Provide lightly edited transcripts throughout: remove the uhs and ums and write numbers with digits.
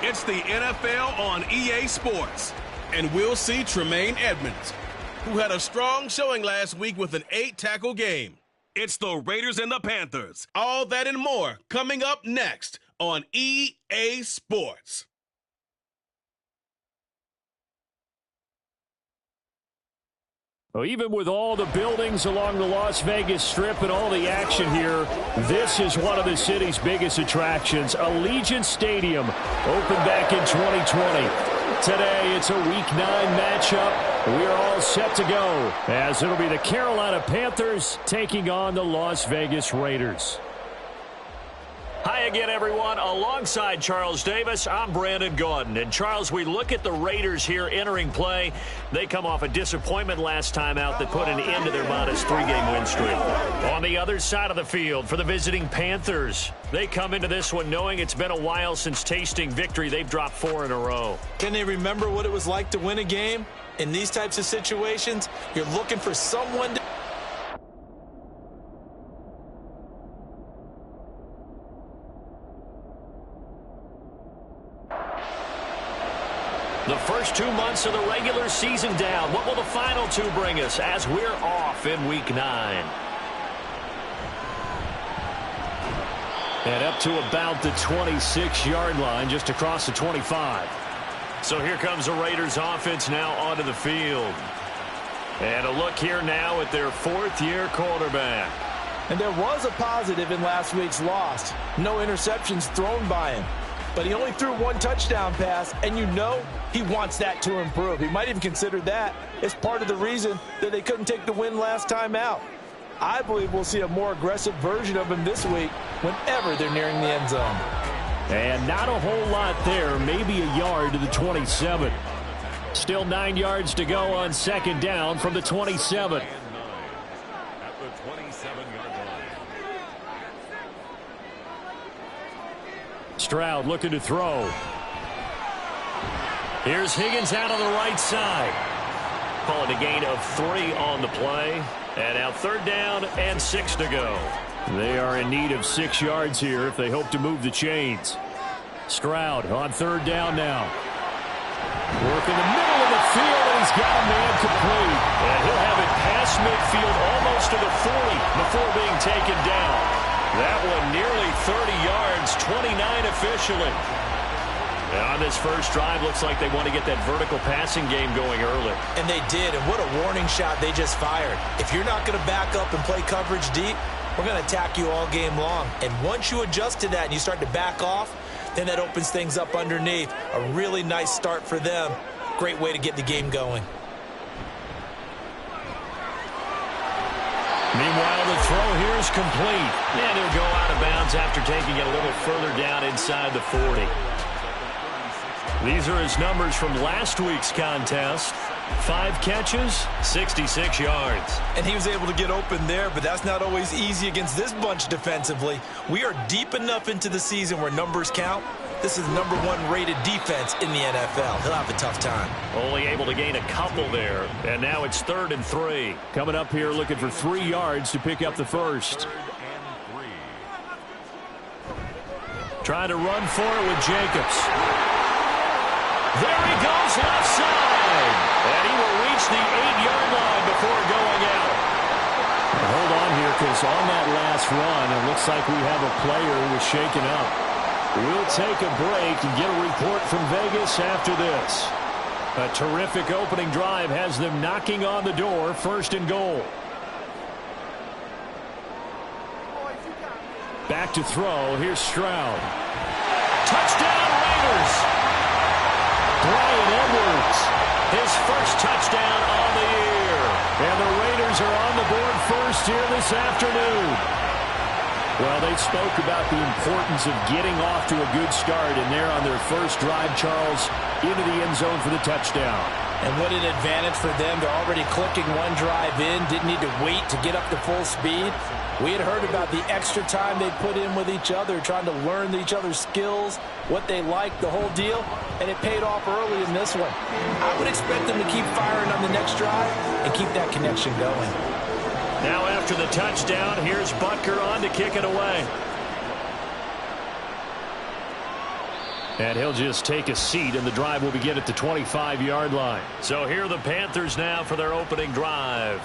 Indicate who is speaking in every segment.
Speaker 1: It's the NFL on EA Sports. And we'll see Tremaine Edmonds, who had a strong showing last week with an 8-tackle game. It's the Raiders and the Panthers. All that and more coming up next on EA Sports.
Speaker 2: Well, even with all the buildings along the Las Vegas Strip and all the action here, this is one of the city's biggest attractions. Allegiant Stadium opened back in 2020. Today, it's a Week 9 matchup. We're all set to go, as it'll be the Carolina Panthers taking on the Las Vegas Raiders. Hi again, everyone. Alongside Charles Davis, I'm Brandon Gaudin. And, Charles, we look at the Raiders here entering play. They come off a disappointment last time out that put an end to their modest 3-game win streak. On the other side of the field for the visiting Panthers, they come into this one knowing it's been a while since tasting victory. They've dropped 4 in a row.
Speaker 3: Can they remember what it was like to win a game? In these types of situations, you're looking for someone to...
Speaker 2: The first 2 months of the regular season down. What will the final 2 bring us as we're off in Week 9? And up to about the 26-yard line, just across the 25. So here comes the Raiders offense now onto the field. And a look here now at their 4th-year quarterback.
Speaker 3: And there was a positive in last week's loss. No interceptions thrown by him. But he only threw 1 touchdown pass, and you know he wants that to improve. He might even consider that as part of the reason that they couldn't take the win last time out. I believe we'll see a more aggressive version of him this week whenever they're nearing the end zone.
Speaker 2: And not a whole lot there, maybe a yard to the 27. Still 9 yards to go on 2nd down from the 27. Stroud looking to throw. Here's Higgins out on the right side. Calling a gain of 3 on the play. And now 3rd down and 6 to go. They are in need of 6 yards here if they hope to move the chains. Stroud on 3rd down now. Work in the middle of the field, and he's got a man complete. And he'll have it past midfield almost to the 40 before being taken down. That one nearly 30 yards, 29 officially. And on this first drive, looks like they want to get that vertical passing game going early.
Speaker 3: And they did, and what a warning shot they just fired. If you're not going to back up and play coverage deep, we're going to attack you all game long. And once you adjust to that and you start to back off, then that opens things up underneath. A really nice start for them. Great way to get the game going.
Speaker 2: Meanwhile, the throw here is complete. And he'll go out of bounds after taking it a little further down inside the 40. These are his numbers from last week's contest. 5 catches, 66 yards.
Speaker 3: And he was able to get open there, but that's not always easy against this bunch defensively. We are deep enough into the season where numbers count. This is the #1 rated defense in the NFL. He'll have a tough time.
Speaker 2: Only able to gain a couple there. And now it's 3rd and 3. Coming up here looking for 3 yards to pick up the first. Trying to run for it with Jacobs. There he goes left side. And he will reach the 8-yard line before going out. Hold on here, because on that last run, it looks like we have a player who was shaken up. We'll take a break and get a report from Vegas after this. A terrific opening drive has them knocking on the door, 1st and goal. Back to throw. Here's Stroud. Touchdown, Raiders! Brian Edwards, his first touchdown on the year. And the Raiders are on the board first here this afternoon. Well, they spoke about the importance of getting off to a good start, and they're on their first drive, Charles, into the end zone for the touchdown.
Speaker 3: And what an advantage for them. They're already clicking 1 drive in, didn't need to wait to get up to full speed. We had heard about the extra time they put in with each other, trying to learn each other's skills, what they liked, the whole deal, and it paid off early in this one. I would expect them to keep firing on the next drive and keep that connection going.
Speaker 2: Now after the touchdown, here's Butker on to kick it away. And he'll just take a seat, and the drive will begin at the 25-yard line.
Speaker 4: So here are the Panthers now for their opening drive.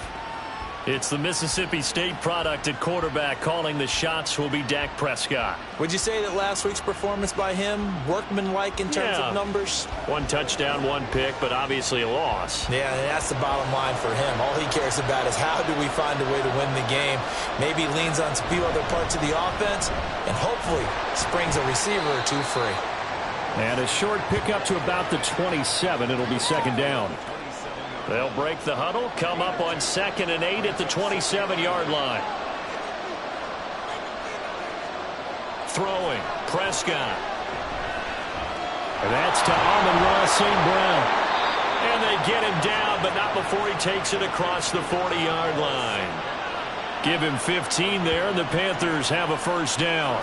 Speaker 4: It's the Mississippi State product at quarterback. Calling the shots will be Dak Prescott.
Speaker 3: Would you say that last week's performance by him, workmanlike in terms of numbers?
Speaker 4: 1 touchdown, 1 pick, but obviously a loss.
Speaker 3: Yeah, that's the bottom line for him. All he cares about is how do we find a way to win the game. Maybe leans on a few other parts of the offense and hopefully springs a receiver or two free.
Speaker 2: And a short pickup to about the 27. It'll be second down.
Speaker 4: They'll break the huddle, come up on 2nd and 8 at the 27-yard line. Throwing, Prescott.
Speaker 2: And that's to Amon-Ra St. Brown.
Speaker 4: And they get him down, but not before he takes it across the 40-yard line.
Speaker 2: Give him 15 there, and the Panthers have a first down.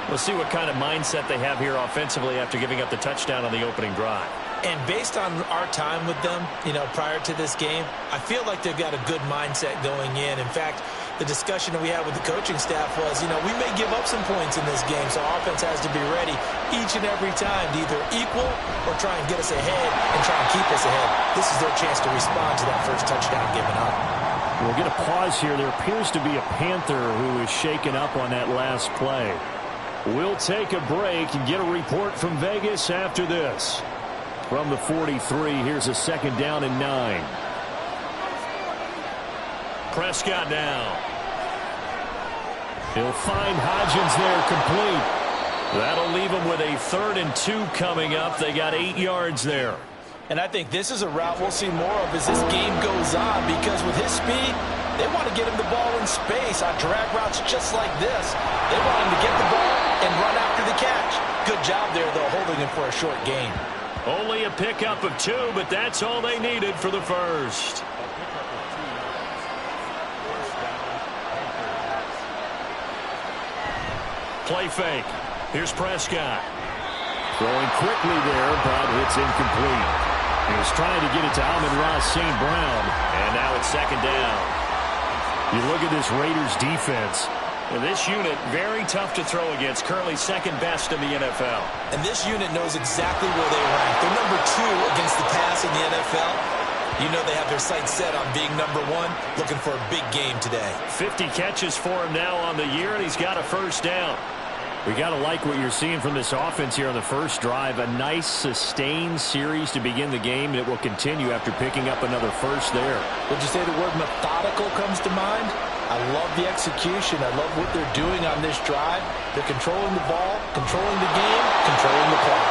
Speaker 4: We'll see what kind of mindset they have here offensively after giving up the touchdown on the opening drive.
Speaker 3: And based on our time with them, prior to this game, I feel like they've got a good mindset going in. In fact, the discussion that we had with the coaching staff was, we may give up some points in this game, so our offense has to be ready each and every time to either equal or try and get us ahead and try and keep us ahead. This is their chance to respond to that first touchdown given up.
Speaker 2: We'll get a pause here. There appears to be a Panther who is shaken up on that last play. We'll take a break and get a report from Vegas after this. From the 43, here's a second down and 9.
Speaker 4: Prescott down.
Speaker 2: He'll find Hodgins there complete.
Speaker 4: That'll leave him with a 3rd and 2 coming up. They got 8 yards there.
Speaker 3: And I think this is a route we'll see more of as this game goes on, because with his speed, they want to get him the ball in space on drag routes just like this. They want him to get the ball and run after the catch. Good job there, though, holding him for a short gain.
Speaker 4: Only a pickup of 2, but that's all they needed for the first. Play fake. Here's Prescott.
Speaker 2: Throwing quickly there, but it's incomplete. He was trying to get it to Amon-Ra St. Brown.
Speaker 4: And now it's second down.
Speaker 2: You look at this Raiders defense.
Speaker 4: And this unit, very tough to throw against. Currently 2nd best in the NFL.
Speaker 3: And this unit knows exactly where they rank. They're number 2 against the pass in the NFL. You know they have their sights set on being number 1, looking for a big game today.
Speaker 4: 50 catches for him now on the year, and he's got a first down.
Speaker 2: We got to like what you're seeing from this offense here on the first drive. A nice, sustained series to begin the game, and it will continue after picking up another first there.
Speaker 3: Would you say the word methodical comes to mind? I love the execution. I love what they're doing on this drive. They're controlling the ball, controlling the game, controlling the clock.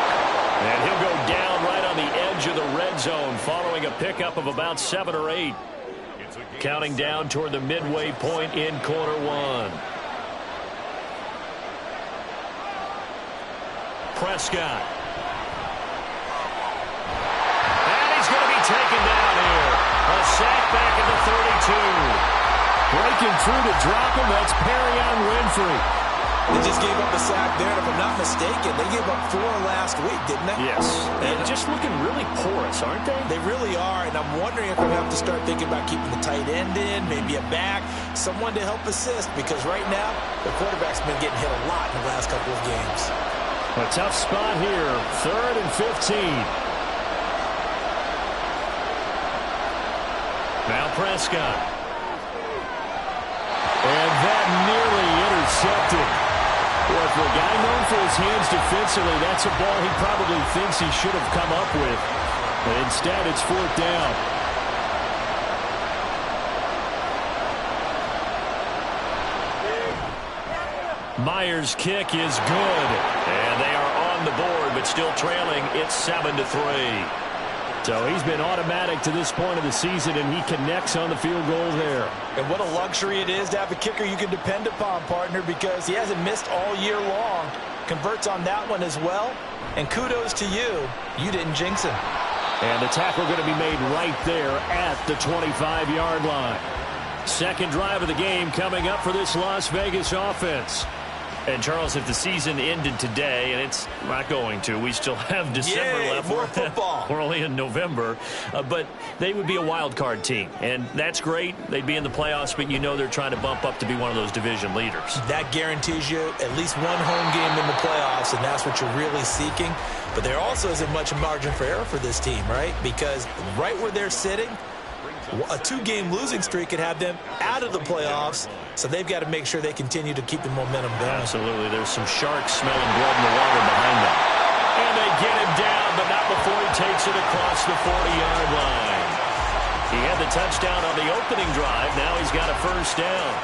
Speaker 4: And he'll go down right on the edge of the red zone following a pickup of about 7 or 8. Counting down toward the midway point in quarter 1. Prescott. And he's going to be taken down here. A sack back at the 32.
Speaker 2: Breaking through to drop him, that's Perrion Winfrey.
Speaker 3: They just gave up a sack there, and if I'm not mistaken, they gave up 4 last week, didn't they?
Speaker 4: Yes. And just looking really porous, aren't they?
Speaker 3: They really are, and I'm wondering if we're going to have to start thinking about keeping the tight end in, maybe a back, someone to help assist, because right now, the quarterback's been getting hit a lot in the last couple of games.
Speaker 2: A tough spot here, 3rd and 15.
Speaker 4: Now Prescott.
Speaker 2: And that nearly intercepted. Well, for a guy known for his hands defensively, that's a ball he probably thinks he should have come up with. But instead, it's 4th down.
Speaker 4: Myers' kick is good. And they are on the board, but still trailing. It's 7-3.
Speaker 2: So he's been automatic to this point of the season, and he connects on the field goal there.
Speaker 3: And what a luxury it is to have a kicker you can depend upon, partner, because he hasn't missed all year long. Converts on that one as well. And kudos to you. You didn't jinx him.
Speaker 2: And the tackle going to be made right there at the 25-yard line. Second drive of the game coming up for this Las Vegas offense.
Speaker 4: And, Charles, if the season ended today, and it's not going to, we still have December left.
Speaker 3: More football.
Speaker 4: We're only in November. But they would be a wild card team. And that's great. They'd be in the playoffs, but you know they're trying to bump up to be one of those division leaders.
Speaker 3: That guarantees you at least one home game in the playoffs, and that's what you're really seeking. But there also isn't much margin for error for this team, right? Because right where they're sitting, a 2-game losing streak could have them out of the playoffs, so they've got to make sure they continue to keep the momentum going.
Speaker 4: Absolutely. There's some sharks smelling blood in the water behind them. And they get him down, but not before he takes it across the 40-yard line. He had the touchdown on the opening drive. Now he's got a first down.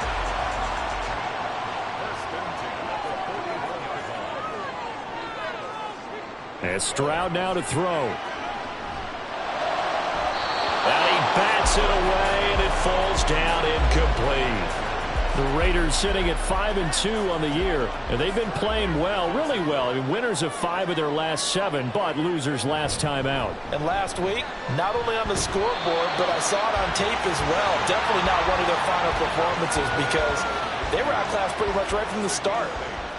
Speaker 2: And Stroud now to throw.
Speaker 4: And he bats it away, and it falls down incomplete.
Speaker 2: The Raiders sitting at 5-2 on the year, and they've been playing well, really well. I mean, winners of 5 of their last 7, but losers last time out.
Speaker 3: And last week, not only on the scoreboard, but I saw it on tape as well. Definitely not one of their final performances because they were outclassed pretty much right from the start.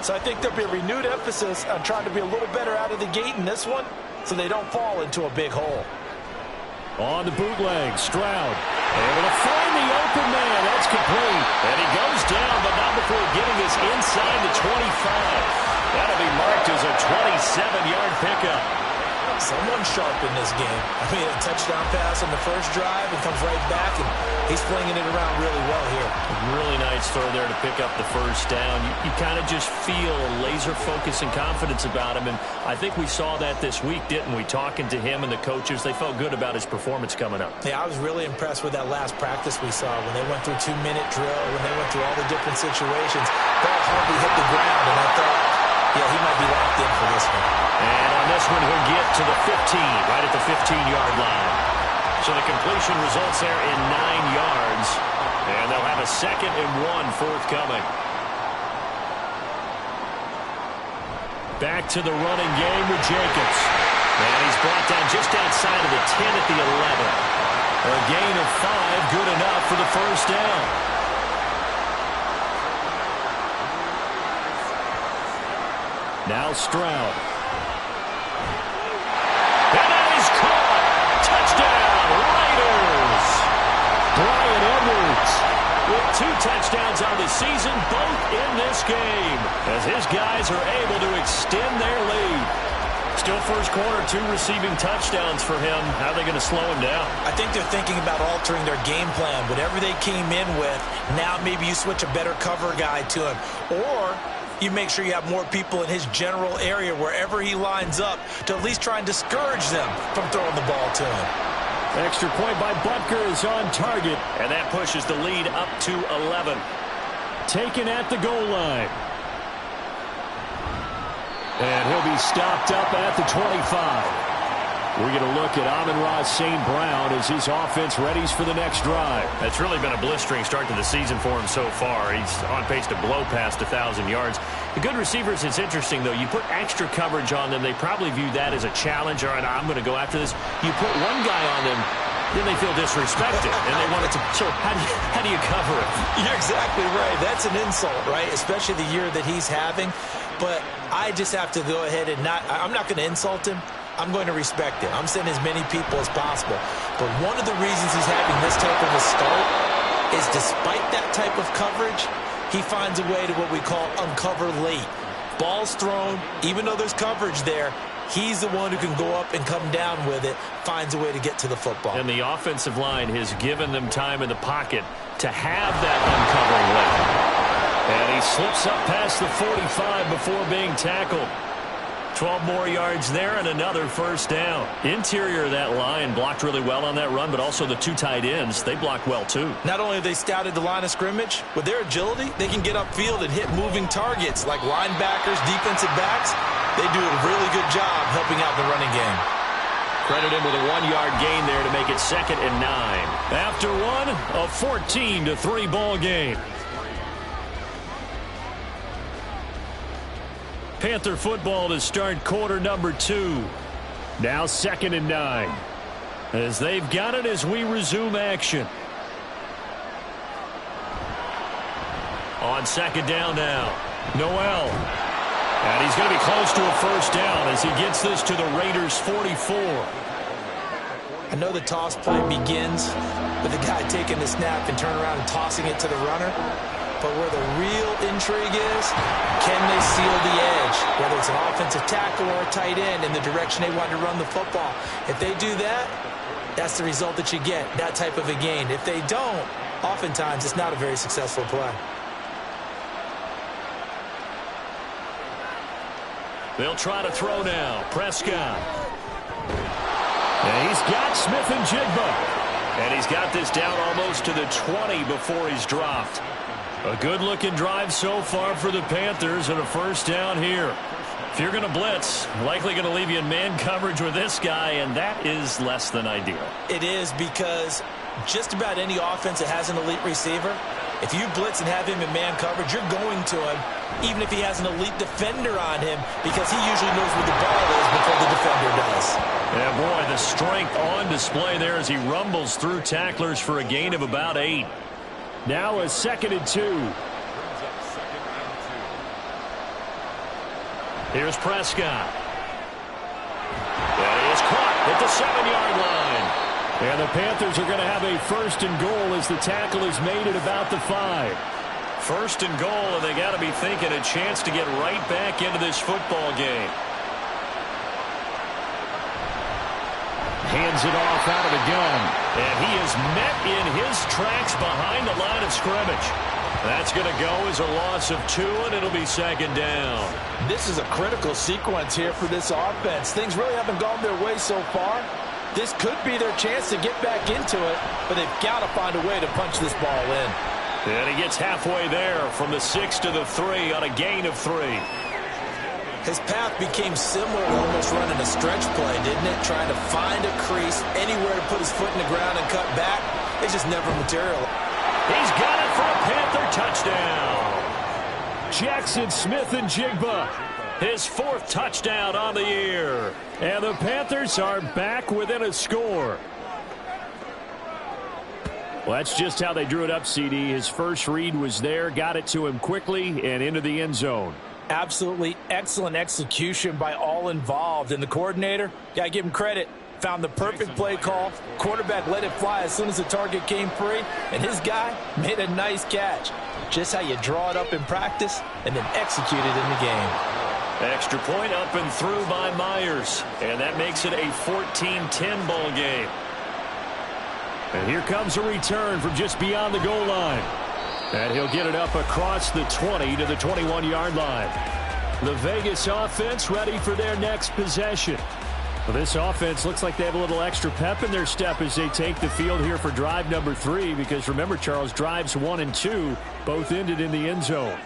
Speaker 3: So I think there'll be a renewed emphasis on trying to be a little better out of the gate in this one so they don't fall into a big hole.
Speaker 2: On the bootleg, Stroud able to find the open man. That's complete.
Speaker 4: And he goes down, but not before getting this inside the 25. That'll be marked as a 27-yard pickup.
Speaker 3: Someone sharp in this game. I mean, a touchdown pass on the first drive and comes right back, and he's flinging it around really well here.
Speaker 4: Really nice throw there to pick up the first down. You kind of just feel a laser focus and confidence about him, and I think we saw that this week, didn't we? Talking to him and the coaches, they felt good about his performance coming up.
Speaker 3: Yeah, I was really impressed with that last practice we saw when they went through 2-minute drill, when they went through all the different situations. Ball hardly hit the ground, and I thought, yeah, he might be locked in for this one.
Speaker 4: And on this one, he'll get to the 15, right at the 15-yard line. So the completion results there in 9 yards. And they'll have a 2nd and 1 forthcoming.
Speaker 2: Back to the running game with Jacobs.
Speaker 4: And he's brought down just outside of the 10 at the 11.
Speaker 2: A gain of 5, good enough for the first down. Now Stroud.
Speaker 4: And that is caught. Touchdown, Raiders.
Speaker 2: Bryan Edwards
Speaker 4: with 2 touchdowns on the season, both in this game, as his guys are able to extend their lead. Still first quarter, 2 receiving touchdowns for him. How are they going to slow him down?
Speaker 3: I think they're thinking about altering their game plan. Whatever they came in with, now maybe you switch a better cover guy to him. Or you make sure you have more people in his general area wherever he lines up to at least try and discourage them from throwing the ball to him.
Speaker 2: Extra point by Butker is on target.
Speaker 4: And that pushes the lead up to 11.
Speaker 2: Taken at the goal line. And he'll be stopped up at the 25. We're going to look at Amon-Ra St. Brown as his offense readies for the next drive.
Speaker 4: It's really been a blistering start to the season for him so far. He's on pace to blow past 1,000 yards. The good receivers, it's interesting, though. You put extra coverage on them, they probably view that as a challenge. All right, I'm going to go after this. You put one guy on them, then they feel disrespected, and they want it to. So how do you cover it?
Speaker 3: You're exactly right. That's an insult, right? Especially the year that he's having. But I just have to go ahead and I'm not going to insult him. I'm going to respect him. I'm sending as many people as possible. But one of the reasons he's having this type of a start is despite that type of coverage, he finds a way to what we call uncover late. Ball's thrown, even though there's coverage there, he's the one who can go up and come down with it, finds a way to get to the football.
Speaker 4: And the offensive line has given them time in the pocket to have that uncovering late. And he slips up past the 45 before being tackled. 12 more yards there and another first down. Interior of that line blocked really well on that run, but also the 2 tight ends, they blocked well too.
Speaker 3: Not only have they scouted the line of scrimmage, with their agility, they can get upfield and hit moving targets like linebackers, defensive backs. They do a really good job helping out the running game.
Speaker 4: Credit him with a 1-yard gain there to make it 2nd and 9.
Speaker 2: After one, a 14-3 ball game. Panther football to start quarter number 2. Now 2nd and 9. As they've got it as we resume action.
Speaker 4: On 2nd down now. Noel. And he's going to be close to a first down as he gets this to the Raiders' 44.
Speaker 3: I know the toss play begins with the guy taking the snap and turning around and tossing it to the runner. But where the real intrigue is, can they seal the edge? Whether it's an offensive tackle or a tight end in the direction they want to run the football. If they do that, that's the result that you get, that type of a gain. If they don't, oftentimes it's not a very successful play.
Speaker 4: They'll try to throw now. Prescott. And he's got Smith and Jigba. And he's got this down almost to the 20 before he's dropped. A good-looking drive so far for the Panthers and a first down here. If you're going to blitz, likely going to leave you in man coverage with this guy, and that is less than ideal.
Speaker 3: It is, because just about any offense that has an elite receiver, if you blitz and have him in man coverage, you're going to him, even if he has an elite defender on him, because he usually knows where the ball is before the defender does.
Speaker 4: Yeah, boy, the strength on display there as he rumbles through tacklers for a gain of about 8.
Speaker 2: Now a 2nd and 2.
Speaker 4: Here's Prescott. And he is caught at the 7-yard line.
Speaker 2: And the Panthers are going to have a 1st and goal as the tackle is made at about the 5.
Speaker 4: 1st and goal, and they got to be thinking a chance to get right back into this football game.
Speaker 2: Hands it off out of the gun.
Speaker 4: And he is met in his tracks behind the line of scrimmage. That's going to go as a loss of 2, and it'll be 2nd down.
Speaker 3: This is a critical sequence here for this offense. Things really haven't gone their way so far. This could be their chance to get back into it, but they've got to find a way to punch this ball in.
Speaker 4: And he gets halfway there from the 6 to the 3 on a gain of 3.
Speaker 3: His path became similar to almost running a stretch play, didn't it? Trying to find a crease, anywhere to put his foot in the ground and cut back. It just never materialized.
Speaker 4: He's got it for a Panther touchdown.
Speaker 2: Jackson Smith and Jigba.
Speaker 4: His 4th touchdown on the year.
Speaker 2: And the Panthers are back within a score. Well, that's just how they drew it up, CD. His first read was there, got it to him quickly, and into the end zone.
Speaker 3: Absolutely excellent execution by all involved. And the coordinator, got to give him credit, found the perfect play call. Quarterback let it fly as soon as the target came free. And his guy made a nice catch. Just how you draw it up in practice and then execute it in the game.
Speaker 4: Extra point up and through by Myers. And that makes it a 14-10 ball game.
Speaker 2: And here comes a return from just beyond the goal line. And he'll get it up across the 20 to the 21-yard line. The Vegas offense ready for their next possession. Well, this offense looks like they have a little extra pep in their step as they take the field here for drive number 3. Because remember, Charles, drives 1 and 2 both ended in the end zone.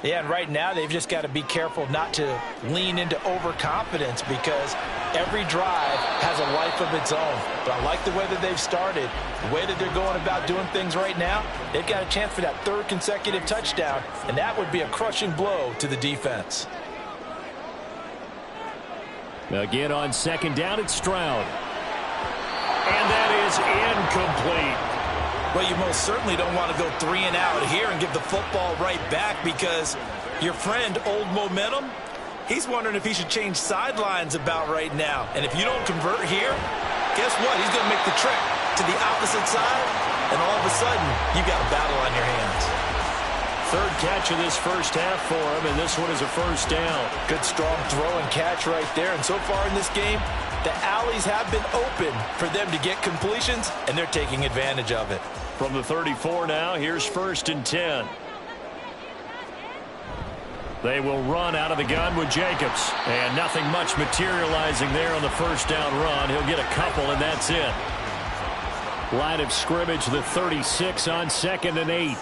Speaker 3: Yeah, and right now they've just got to be careful not to lean into overconfidence, because every drive has a life of its own. But I like the way that they've started, the way that they're going about doing things right now. They've got a chance for that 3rd consecutive touchdown, and that would be a crushing blow to the defense.
Speaker 2: Again on 2nd down, it's Stroud.
Speaker 4: And that is incomplete.
Speaker 3: Well, you most certainly don't want to go 3 and out here and give the football right back, because your friend, Old Momentum, he's wondering if he should change sidelines about right now. And if you don't convert here, guess what? He's going to make the trek to the opposite side, and all of a sudden, you've got a battle on your hands.
Speaker 4: 3rd catch of this first half for him, and this one is a first down.
Speaker 3: Good strong throw and catch right there. And so far in this game, the alleys have been open for them to get completions, and they're taking advantage of it.
Speaker 4: From the 34 now, here's 1st and 10. They will run out of the gun with Jacobs. And nothing much materializing there on the first down run. He'll get a couple, and that's it.
Speaker 2: Line of scrimmage, the 36 on 2nd and 8.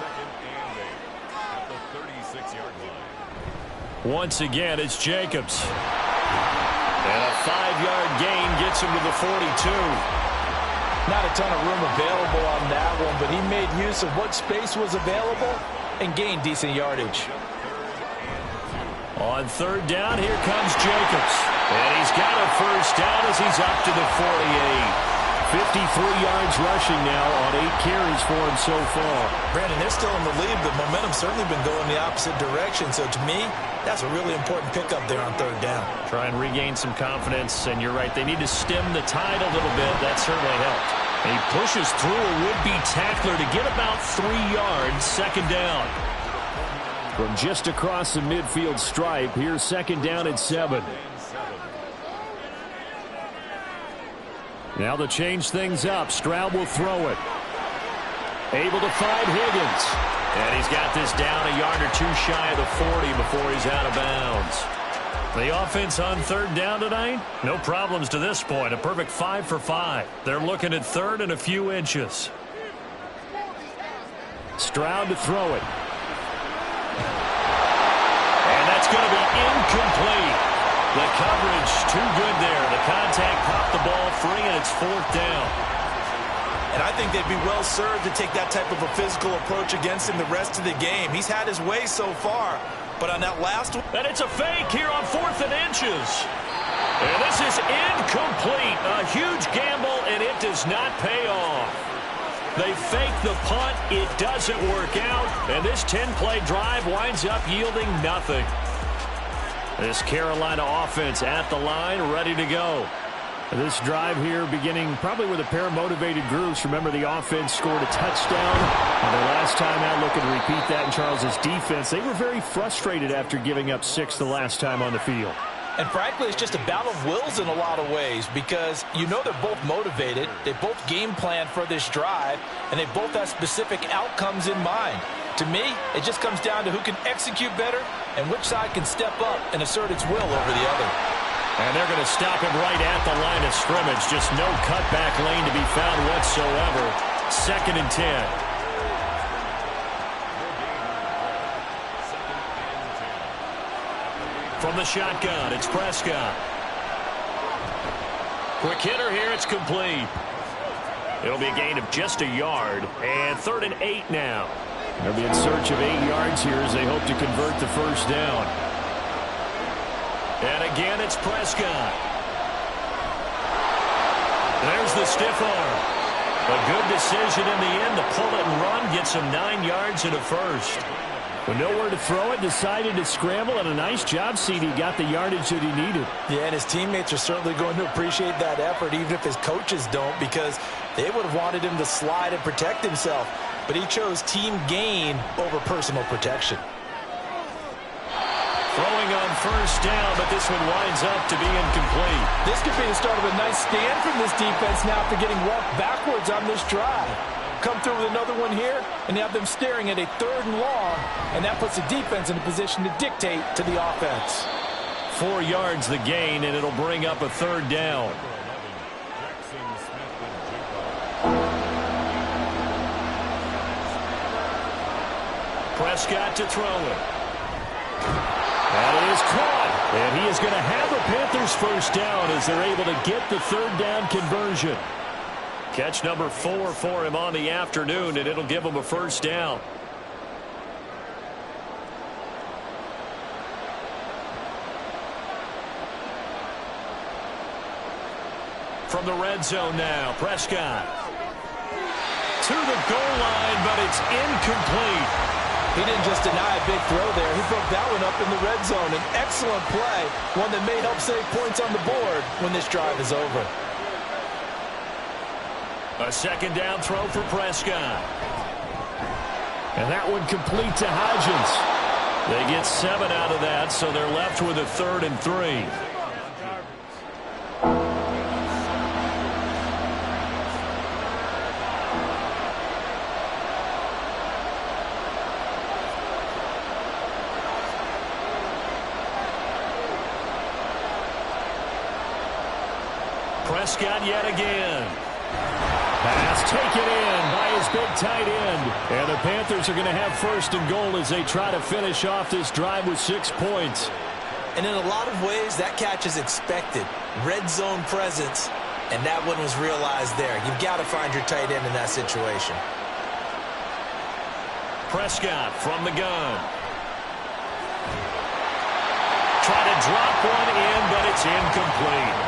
Speaker 4: Once again, it's Jacobs. And a 5-yard gain gets him to the 42.
Speaker 3: Not a ton of room available on that one, but he made use of what space was available and gained decent yardage.
Speaker 4: On 3rd down, here comes Jacobs. And he's got a first down as he's up to the 48.
Speaker 2: 53 yards rushing now on 8 carries for him so far.
Speaker 3: Brandon, they're still in the lead, but momentum's certainly been going the opposite direction. So to me, that's a really important pickup there on 3rd down. Try and regain some confidence, and you're right. They need to stem the tide a little bit. That certainly helped.
Speaker 2: And he pushes through a would-be tackler to get about 3 yards, 2nd down. From just across the midfield stripe, here's 2nd down and 7. Now to change things up, Stroud will throw it. Able to find Higgins.
Speaker 4: And he's got this down a yard or 2 shy of the 40 before he's out of bounds. The offense on 3rd down tonight, no problems to this point. A perfect 5 for 5. They're looking at 3rd and a few inches.
Speaker 2: Stroud to throw it.
Speaker 4: And that's going to be incomplete. The coverage too good there. The contact popped the ball free, and it's 4th down.
Speaker 3: And I think they'd be well served to take that type of a physical approach against him the rest of the game. He's had his way so far, but on that last one...
Speaker 4: And it's a fake here on 4th and inches. And this is incomplete. A huge gamble, and it does not pay off. They fake the punt. It doesn't work out. And this 10-play drive winds up yielding nothing.
Speaker 2: This Carolina offense at the line, ready to go. This drive here beginning probably with a pair of motivated groups. Remember, the offense scored a touchdown. And their last time out, looking to repeat that in Charles' defense. They were very frustrated after giving up 6 the last time on the field.
Speaker 3: And frankly, it's just a battle of wills in a lot of ways because you know they're both motivated. They both game plan for this drive, and they both have specific outcomes in mind. To me, it just comes down to who can execute better and which side can step up and assert its will over the other.
Speaker 4: And they're going to stop him right at the line of scrimmage. Just no cutback lane to be found whatsoever. 2nd and 10. From the shotgun, it's Prescott. Quick hitter here, it's complete. It'll be a gain of just a yard, and 3rd and 8 now.
Speaker 2: They'll be in search of 8 yards here as they hope to convert the 1st down.
Speaker 4: And again, it's Prescott. There's the stiff arm. A good decision in the end to pull it and run, get some 9 yards and a 1st.
Speaker 2: With nowhere to throw it, decided to scramble, and a nice job, CD. Got the yardage that he needed.
Speaker 3: Yeah, and his teammates are certainly going to appreciate that effort, even if his coaches don't, because they would have wanted him to slide and protect himself. But he chose team gain over personal protection.
Speaker 4: Throwing on 1st down, but this one winds up to be incomplete.
Speaker 3: This could be the start of a nice stand from this defense now after getting walked backwards on this drive. Come through with another one here, and have them staring at a 3rd and long, and that puts the defense in a position to dictate to the offense.
Speaker 4: 4 yards the gain, and it'll bring up a 3rd down. Prescott to throw it.
Speaker 2: That is caught, and he is going to have the Panthers 1st down as they're able to get the 3rd down conversion.
Speaker 4: Catch number 4 for him on the afternoon, and it'll give him a 1st down. From the red zone now, Prescott. To the goal line, but it's incomplete.
Speaker 3: He didn't just deny a big throw there. He broke that one up in the red zone. An excellent play, one that may help save points on the board when this drive is over.
Speaker 4: A 2nd down throw for Prescott.
Speaker 2: And that one complete to Hodgins.
Speaker 4: They get 7 out of that, so they're left with a 3rd and 3. Prescott yet again.
Speaker 2: Pass taken in by his big tight end. And the Panthers are going to have 1st and goal as they try to finish off this drive with 6 points.
Speaker 3: And in a lot of ways, that catch is expected. Red zone presence, and that one was realized there. You've got to find your tight end in that situation.
Speaker 4: Prescott from the gun. Try to drop one in, but it's incomplete.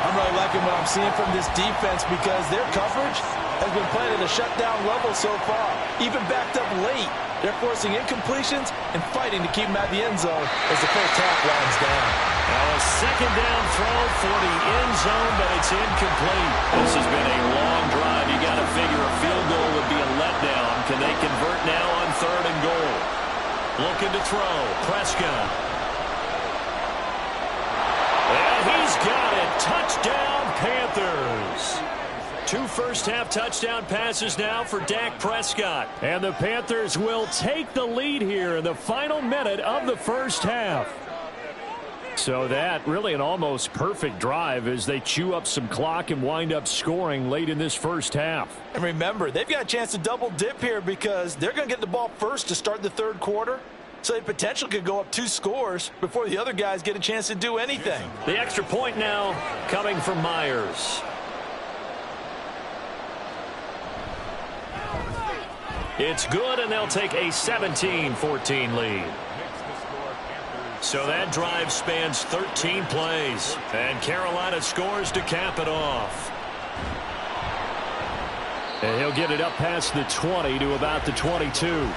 Speaker 3: I'm really liking what I'm seeing from this defense because their coverage has been playing at a shutdown level so far. Even backed up late, they're forcing incompletions and fighting to keep them at the end zone as the first half winds down.
Speaker 4: Now a second down throw for the end zone, but it's incomplete. This has been a long drive. You got to figure a field goal would be a letdown. Can they convert now on 3rd and goal? Looking to throw. Prescott. And he's got it. Touchdown, Panthers. 2 first-half touchdown passes now for Dak Prescott.
Speaker 2: And the Panthers will take the lead here in the final minute of the first half. So that really an almost perfect drive as they chew up some clock and wind up scoring late in this first half.
Speaker 3: And remember, they've got a chance to double dip here because they're going to get the ball first to start the third quarter. So they potentially could go up 2 scores before the other guys get a chance to do anything.
Speaker 4: The extra point now coming from Myers. It's good, and they'll take a 17-14 lead. So that drive spans 13 plays, and Carolina scores to cap it off.
Speaker 2: And he'll get it up past the 20 to about the 22.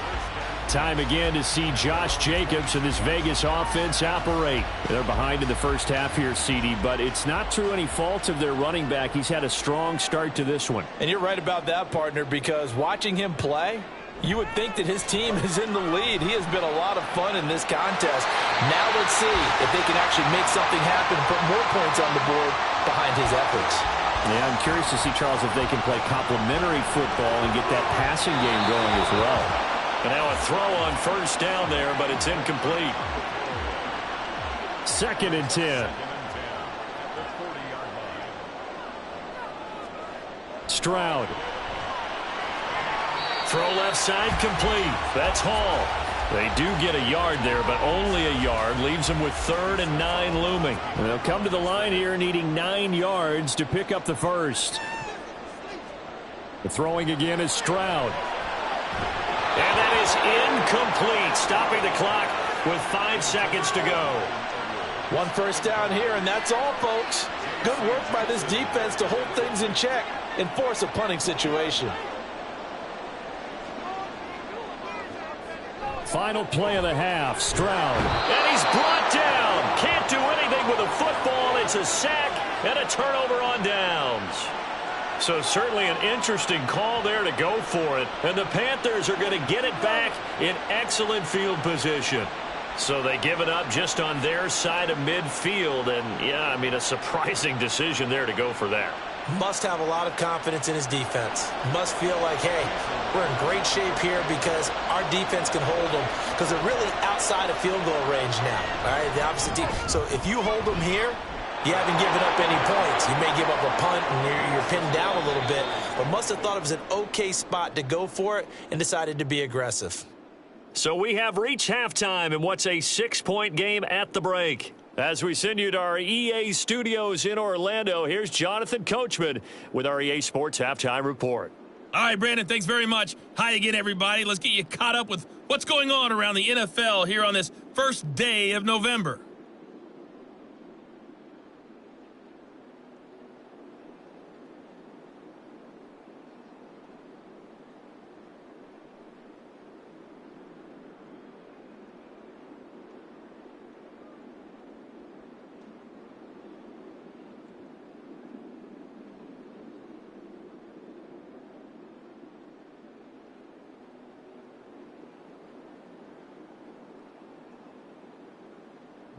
Speaker 2: Time again to see Josh Jacobs and this Vegas offense operate. They're behind in the first half here, CD, but it's not through any fault of their running back. He's had a strong start to this one.
Speaker 3: And you're right about that, partner, because watching him play, you would think that his team is in the lead. He has been a lot of fun in this contest. Now let's see if they can actually make something happen and put more points on the board behind his efforts.
Speaker 2: Yeah, I'm curious to see, Charles, if they can play complementary football and get that passing game going as well.
Speaker 4: And now a throw on first down there, but it's incomplete.
Speaker 2: 2nd and 10. Stroud.
Speaker 4: Throw left side complete. That's Hall. They do get a yard there, but only a yard. Leaves them with 3rd and 9 looming.
Speaker 2: And they'll come to the line here needing 9 yards to pick up the first. The throwing again is Stroud.
Speaker 4: And that is incomplete. Stopping the clock with 5 seconds to go.
Speaker 3: 1 first down here, and that's all, folks. Good work by this defense to hold things in check and force a punting situation.
Speaker 2: Final play of the half, Stroud.
Speaker 4: And he's brought down. Can't do anything with a football. It's a sack and a turnover on downs. So certainly an interesting call there to go for it. And the Panthers are going to get it back in excellent field position. So they give it up just on their side of midfield. And, yeah, I mean, a surprising decision there to go for that.
Speaker 5: Must have a lot of confidence in his defense. Must feel like, hey, we're in great shape here because our defense can hold them because they're really outside of field goal range now. All right, the opposite team. So if you hold them here, you haven't given up any points. You may give up a punt and you're pinned down a little bit, but must have thought it was an okay spot to go for it and decided to be aggressive.
Speaker 4: So we have reached halftime in what's a 6-point game at the break. As we send you to our EA studios in Orlando, here's Jonathan Coachman with our EA Sports Halftime Report.
Speaker 6: All right, Brandon, thanks very much. Hi again, everybody. Let's get you caught up with what's going on around the NFL here on this first day of November.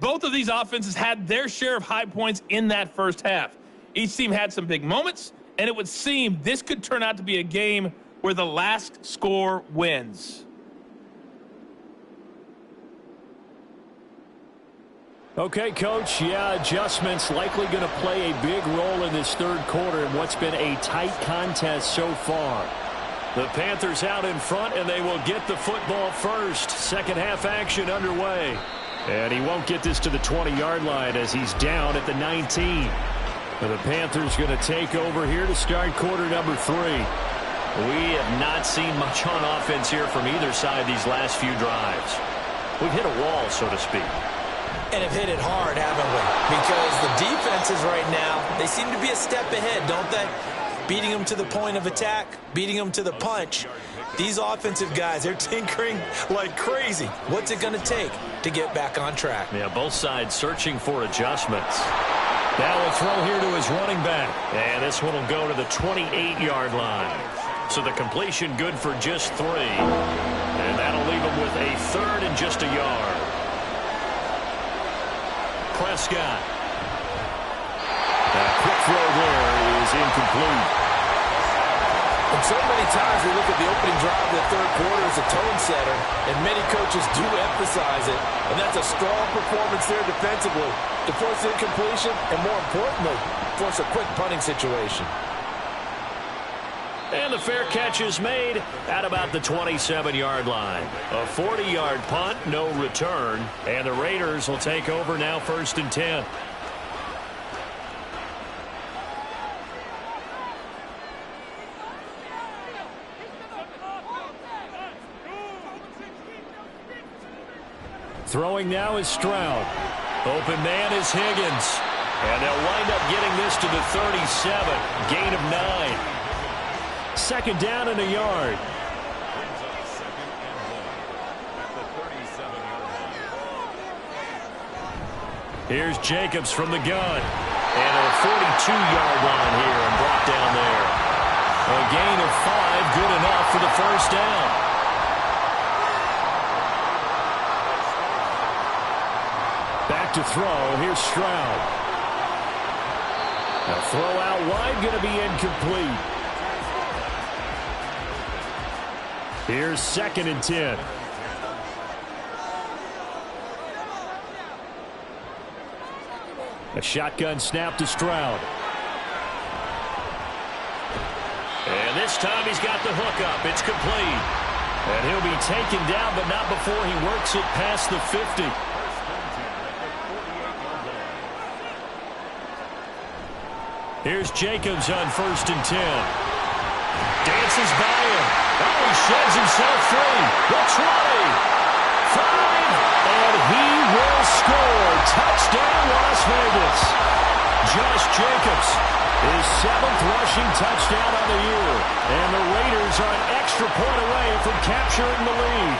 Speaker 6: Both of these offenses had their share of high points in that first half. Each team had some big moments, and it would seem this could turn out to be a game where the last score wins.
Speaker 2: Okay, Coach, yeah, adjustments likely going to play a big role in this third quarter in what's been a tight contest so far.
Speaker 4: The Panthers out in front, and they will get the football first. Second half action underway.
Speaker 2: And he won't get this to the 20-yard line as he's down at the 19. And the Panthers going to take over here to start quarter number 3.
Speaker 4: We have not seen much on offense here from either side these last few drives. We've hit a wall, so to speak.
Speaker 5: And have hit it hard, haven't we? Because the defenses right now, They seem to be a step ahead, don't they? Beating them to the point of attack, beating them to the punch. These offensive guys, they're tinkering like crazy. What's it going to take to get back on track?
Speaker 4: Yeah, both sides searching for adjustments. Now a throw here to his running back. And this one will go to the 28-yard line. So the completion good for just 3. And that'll leave him with a 3rd and just a yard. Prescott.
Speaker 2: That quick throw there is incomplete.
Speaker 3: And so many times we look at the opening drive of the third quarter as a tone setter, and many coaches do emphasize it. And that's a strong performance there defensively to force incompletion and, more importantly, force a quick punting situation.
Speaker 4: And the fair catch is made at about the 27-yard line. A 40-yard punt, no return. And the Raiders will take over now 1st and 10.
Speaker 2: Throwing now is Stroud.
Speaker 4: Open man is Higgins. And they'll wind up getting this to the 37. Gain of 9.
Speaker 2: 2nd down and a yard.
Speaker 4: Here's Jacobs from the gun. And a 42-yard line here and brought down there. A gain of 5, good enough for the 1st down.
Speaker 2: Back to throw. Here's Stroud. A throw out wide, going to be incomplete. Here's 2nd and 10. A shotgun snap to Stroud.
Speaker 4: And this time he's got the hook up. It's complete. And he'll be taken down, but not before he works it past the 50. Here's Jacobs on 1st and 10. Dances by him. Oh, he sheds himself free. The 20. 5. And he will score. Touchdown, Las Vegas. Josh Jacobs, his 7th rushing touchdown on the year. And the Raiders are an extra point away from capturing the lead.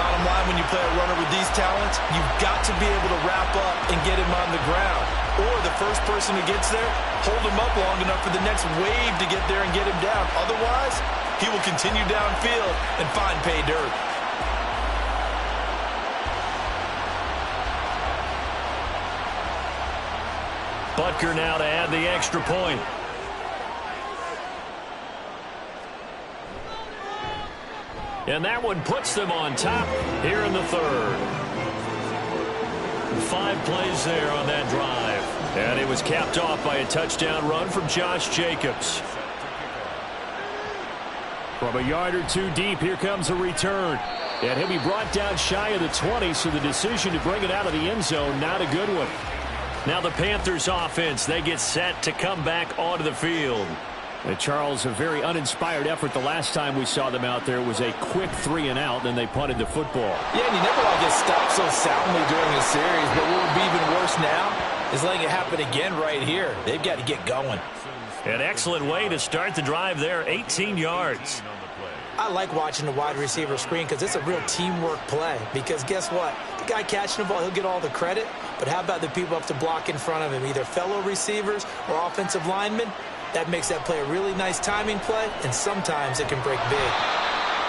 Speaker 3: Bottom line, when you play a runner with these talents, you've got to be able to wrap up and get him on the ground. Or the first person who gets there, hold him up long enough for the next wave to get there and get him down. Otherwise, he will continue downfield and find pay dirt.
Speaker 4: Butker now to add the extra point. And that one puts them on top here in the 3rd. 5 plays there on that drive. And it was capped off by a touchdown run from Josh Jacobs.
Speaker 2: From a yard or 2 deep, here comes a return. And he'll be brought down shy of the 20, so the decision to bring it out of the end zone, not a good one.
Speaker 4: Now the Panthers offense, they get set to come back onto the field.
Speaker 2: And Charles, a very uninspired effort the last time we saw them out there. It was a quick 3 and out, then they punted the football.
Speaker 3: Yeah, and you never want to get stopped so soundly during a series, but what would be even worse now is letting it happen again right here. They've got to get going.
Speaker 4: An excellent way to start the drive there, 18 yards.
Speaker 5: I like watching the wide receiver screen because it's a real teamwork play. Because guess what? The guy catching the ball, he'll get all the credit. But how about the people up to block in front of him, either fellow receivers or offensive linemen? That makes that play a really nice timing play, and sometimes it can break big.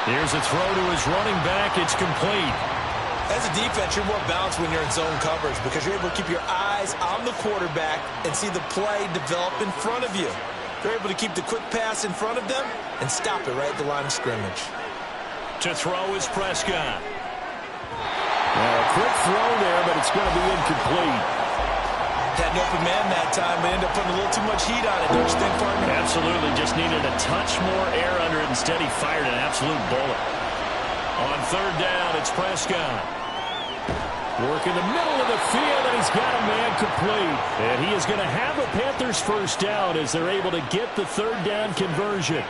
Speaker 4: Here's a throw to his running back. It's complete.
Speaker 3: As a defense, you're more balanced when you're in zone coverage because you're able to keep your eyes on the quarterback and see the play develop in front of you. You're able to keep the quick pass in front of them and stop it right at the line of scrimmage.
Speaker 4: To throw is Prescott.
Speaker 2: A quick throw there, but it's going to be incomplete.
Speaker 3: Had an open man that time, but ended up putting a little too much heat on it, don't you think, partner?
Speaker 4: Absolutely. Just needed a touch more air under it. Instead, he fired an absolute bullet. On 3rd down, it's Prescott.
Speaker 2: Work in the middle of the field, and he's got a man complete. And he is going to have a Panthers 1st down as they're able to get the 3rd down conversion.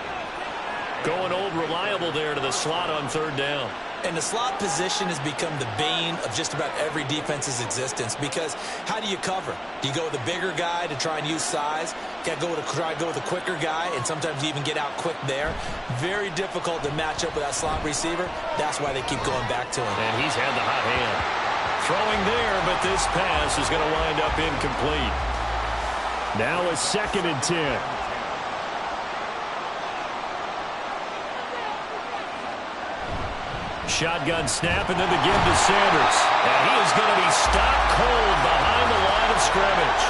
Speaker 4: Going old reliable there to the slot on 3rd down.
Speaker 5: And the slot position has become the bane of just about every defense's existence because how do you cover? Do you go with a bigger guy to try and use size? Got to try to go with a quicker guy, and sometimes you even get out quick there. Very difficult to match up with that slot receiver. That's why they keep going back to him.
Speaker 4: And he's had the hot hand. Throwing there, but this pass is going to wind up incomplete.
Speaker 2: Now a 2nd and 10. Shotgun snap, and then the give to Sanders.
Speaker 4: And he is going to be stopped cold behind the line of scrimmage.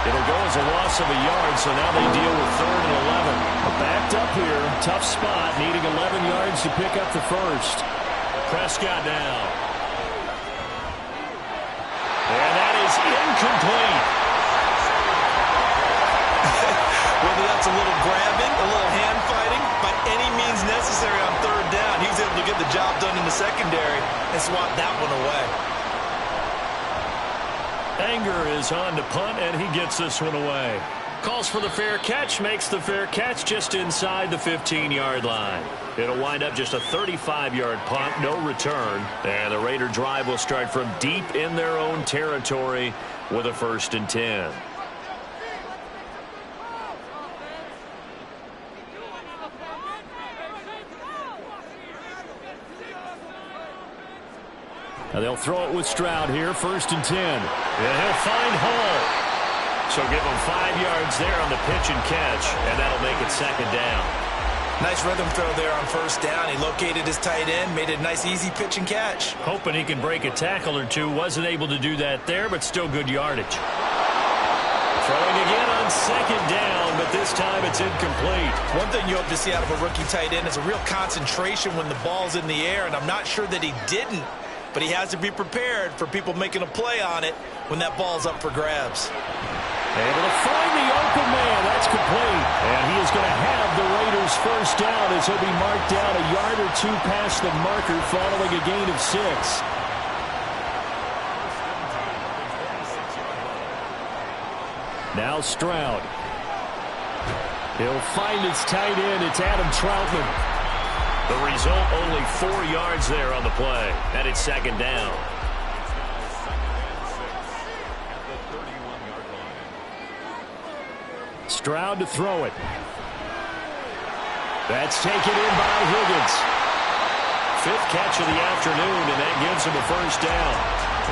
Speaker 4: It'll go as a loss of a yard, so now they deal with 3rd and 11.
Speaker 2: Backed up here, tough spot, needing 11 yards to pick up the first.
Speaker 4: Prescott down. And that is incomplete.
Speaker 3: Whether that's a little grabbing, a little hand fighting, by any means necessary on 3rd down, he was able to get the job done in the secondary and swat that one away.
Speaker 4: Anger is on to punt, and he gets this one away. Calls for the fair catch, makes the fair catch just inside the 15-yard line. It'll wind up just a 35-yard punt, no return. And the Raider drive will start from deep in their own territory with a 1st and 10.
Speaker 2: Now they'll throw it with Stroud here, 1st and 10.
Speaker 4: And he'll find Hall. So give him 5 yards there on the pitch and catch, and that'll make it 2nd down.
Speaker 3: Nice rhythm throw there on 1st down. He located his tight end, made it a nice, easy pitch and catch.
Speaker 4: Hoping he can break a tackle or two. Wasn't able to do that there, but still good yardage. Throwing again on 2nd down, but this time it's incomplete.
Speaker 3: One thing you hope to see out of a rookie tight end is a real concentration when the ball's in the air, and I'm not sure that he didn't. But he has to be prepared for people making a play on it when that ball's up for grabs.
Speaker 2: Able to find the open man. That's complete. And he is going to have the Raiders' 1st down as he'll be marked down a yard or 2 past the marker following a gain of 6. Now Stroud. He'll find his tight end. It's Adam Troutman.
Speaker 4: The result, only 4 yards there on the play. And it's 2nd down.
Speaker 2: Stroud to throw it. That's taken in by Higgins.
Speaker 4: 5th catch of the afternoon, and that gives him a 1st down.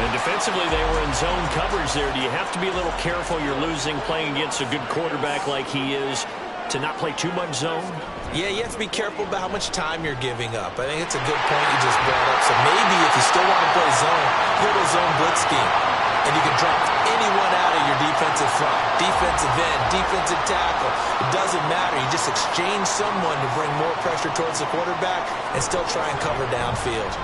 Speaker 4: And defensively, they were in zone coverage there. Do you have to be a little careful? You're losing playing against a good quarterback like he is to not play too much zone?
Speaker 3: Yeah, you have to be careful about how much time you're giving up. I think it's a good point you just brought up. So maybe if you still want to play zone, go to a zone blitz scheme. And you can drop anyone out of your defensive front. Defensive end, defensive tackle. It doesn't matter. You just exchange someone to bring more pressure towards the quarterback and still try and cover downfield.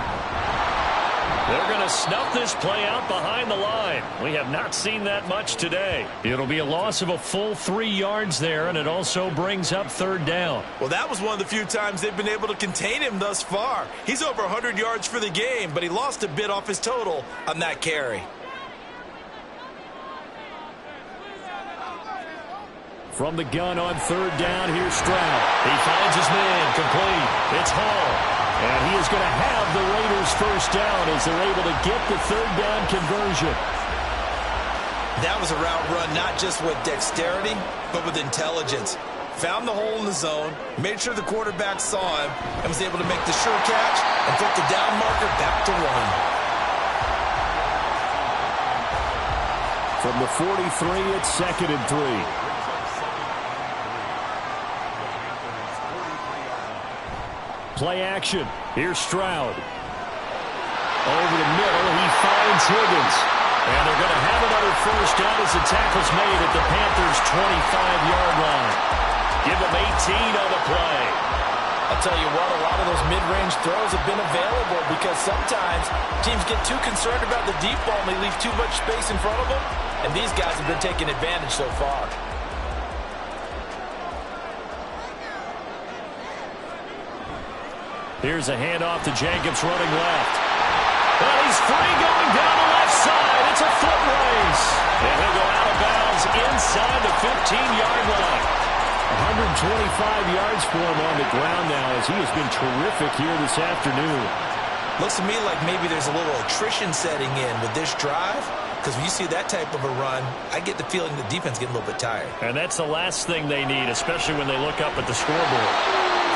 Speaker 4: They're going to snuff this play out behind the line. We have not seen that much today.
Speaker 2: It'll be a loss of a full 3 yards there, and it also brings up 3rd down.
Speaker 3: Well, that was one of the few times they've been able to contain him thus far. He's over 100 yards for the game, but he lost a bit off his total on that carry.
Speaker 2: From the gun on 3rd down, here's Stroud.
Speaker 4: He finds his man, complete. It's Hall.
Speaker 2: And he is going to have the Raiders' 1st down as they're able to get the 3rd down conversion.
Speaker 3: That was a route run not just with dexterity, but with intelligence. Found the hole in the zone, made sure the quarterback saw him, and was able to make the sure catch and flip the down marker back to 1.
Speaker 2: From the 43, it's 2nd and 3. Play action. Here's Stroud. Over the middle, he finds Higgins.
Speaker 4: And they're going to have another 1st down as the tackle's made at the Panthers' 25-yard line. Give them 18 on the play.
Speaker 3: I'll tell you what, a lot of those mid-range throws have been available because sometimes teams get too concerned about the deep ball and they leave too much space in front of them. And these guys have been taking advantage so far.
Speaker 2: Here's a handoff to Jacobs running left.
Speaker 4: Well, he's free going down the left side. It's a foot race. And he'll go out of bounds inside the 15-yard line.
Speaker 2: 125 yards for him on the ground now as he has been terrific here this afternoon.
Speaker 5: Looks to me like maybe there's a little attrition setting in with this drive, because when you see that type of a run, I get the feeling the defense getting a little bit tired.
Speaker 4: And that's the last thing they need, especially when they look up at the scoreboard.